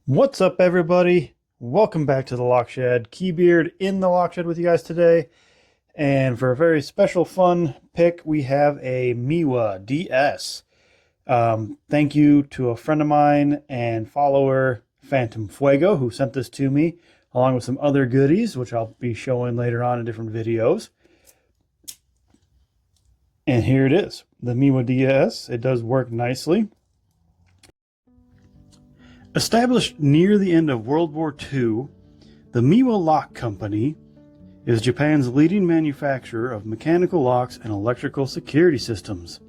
What's up, everybody? Welcome back to the Lock Shed. Keybeard in the Lock Shed with you guys today. And for a very special fun pick, we have a Miwa DS. Thank you to a friend of mine and follower, Phantomfuego, who sent this to me, along with some other goodies, which I'll be showing later on in different videos. And here it is, the Miwa DS. It does work nicely. Established near the end of World War II, the Miwa Lock Company is Japan's leading manufacturer of mechanical locks and electrical security systems.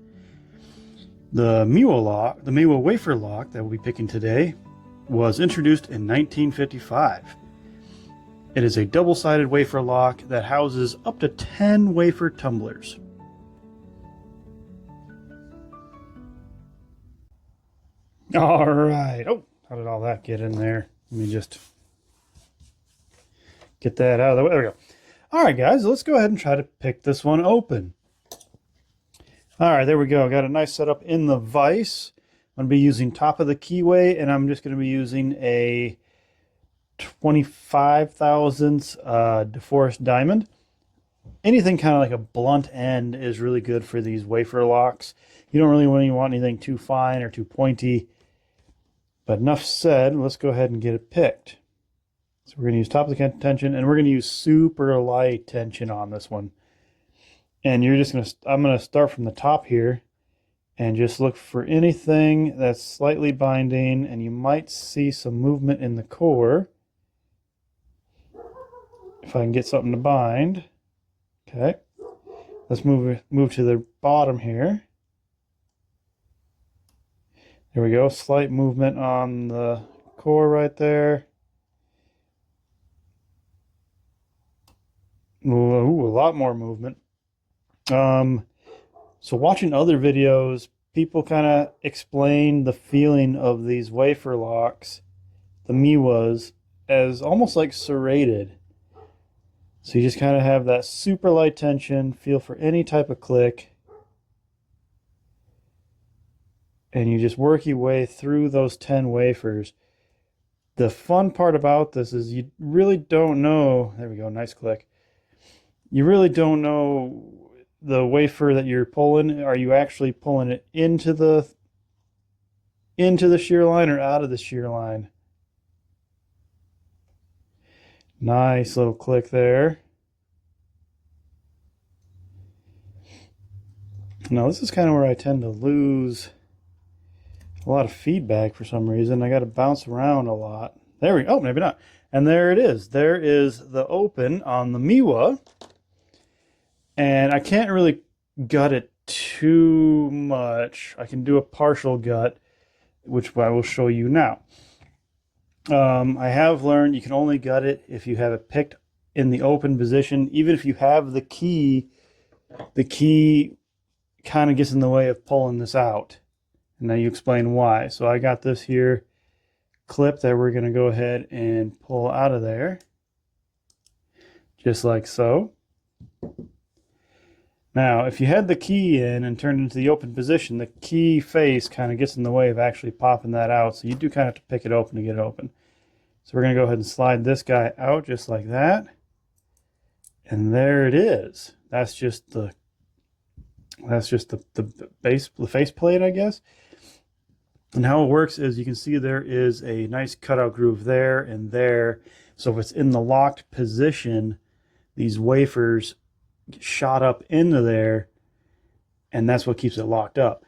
The Miwa wafer lock that we'll be picking today, was introduced in 1955. It is a double-sided wafer lock that houses up to 10 wafer tumblers. All right. Oh, how did all that get in there? Let me just get that out of the way. There we go. All right, guys, let's go ahead and try to pick this one open. All right, there we go. Got a nice setup in the vise. I'm going to be using top of the keyway, and I'm just going to be using a 25 thousandths deforest diamond. Anything kind of like a blunt end is really good for these wafer locks. You don't really want anything too fine or too pointy. But enough said, let's go ahead and get it picked. So we're going to use top of the tension, and we're going to use super light tension on this one. And you're just going to, I'm going to start from the top here and just look for anything that's slightly binding, and you might see some movement in the core. If I can get something to bind. Okay. Let's move to the bottom here. There we go, slight movement on the core right there. Ooh, a lot more movement. So watching other videos, people kind of explain the feeling of these wafer locks, the Miwas, as almost like serrated. So you just kind of have that super light tension, feel for any type of click. And you just work your way through those 10 wafers. The fun part about this is you really don't know, there we go, nice click. You really don't know the wafer that you're pulling. Are you actually pulling it into the shear line or out of the shear line? Nice little click there. Now this is kind of where I tend to lose a lot of feedback for some reason. I got to bounce around a lot. There we go. Oh, maybe not. And there it is. There is the open on the Miwa. And I can't really gut it too much. I can do a partial gut, which I will show you now. I have learned you can only gut it if you have it picked in the open position. Even if you have the key kind of gets in the way of pulling this out. And now you explain why. So I got this here clip that we're going to go ahead and pull out of there. Just like so. Now, if you had the key in and turned into the open position, the key face kind of gets in the way of actually popping that out. So you do kind of have to pick it open to get it open. So we're going to go ahead and slide this guy out just like that. And there it is. That's just the base, the face plate, I guess. And how it works is you can see there is a nice cutout groove there and there. So if it's in the locked position, these wafers get shot up into there, and that's what keeps it locked up.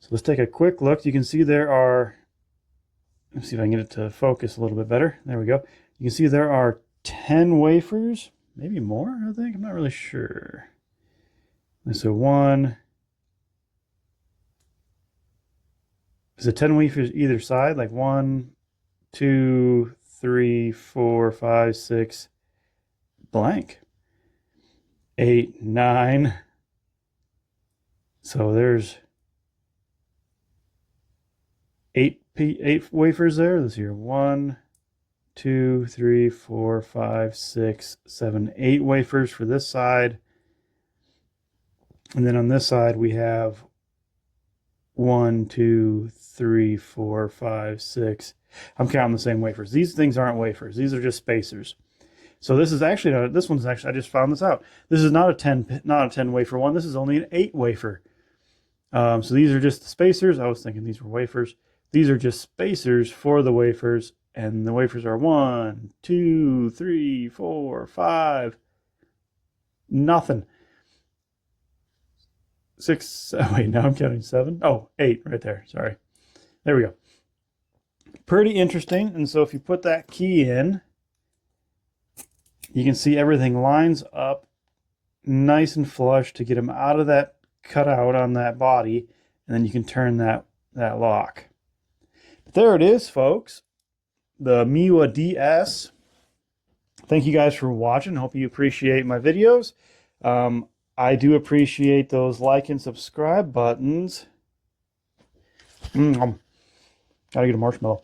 So let's take a quick look. You can see there are, let's see if I can get it to focus a little bit better. There we go. You can see there are 10 wafers, maybe more, I think. I'm not really sure. So one, is it 10 wafers either side? Like 1, 2, 3, 4, 5, 6, blank. 8, 9. So there's 8 wafers there. Let's see here. 1, 2, 3, 4, 5, 6, 7, 8 wafers for this side. And then on this side we have 1, 2, 3, 4, 5, 6. I'm counting the same wafers. These things aren't wafers. These are just spacers. So this is actually not, this one's actually, I just found this out. This is not a 10 wafer one. This is only an 8 wafer. So these are just the spacers. I was thinking these were wafers. These are just spacers for the wafers, and the wafers are 1, 2, 3, 4, 5. Nothing. 6. Oh, wait, now I'm counting 7. Oh, 8 right there. Sorry. There we go. Pretty interesting. And so if you put that key in, you can see everything lines up nice and flush to get them out of that cutout on that body, and then you can turn that lock. But there it is, folks. The Miwa DS. Thank you guys for watching. Hope you appreciate my videos. I do appreciate those like and subscribe buttons. Gotta get a marshmallow.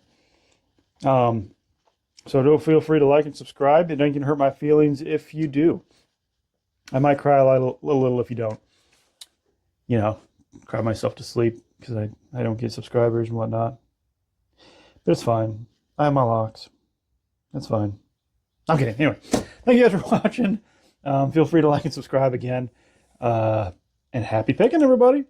So don't feel free to like and subscribe. It ain't gonna hurt my feelings if you do. I might cry a little if you don't. You know, cry myself to sleep because I don't get subscribers and whatnot. But it's fine. I have my locks. That's fine. I'm kidding. Anyway, thank you guys for watching. Feel free to like and subscribe again. And happy picking, everybody.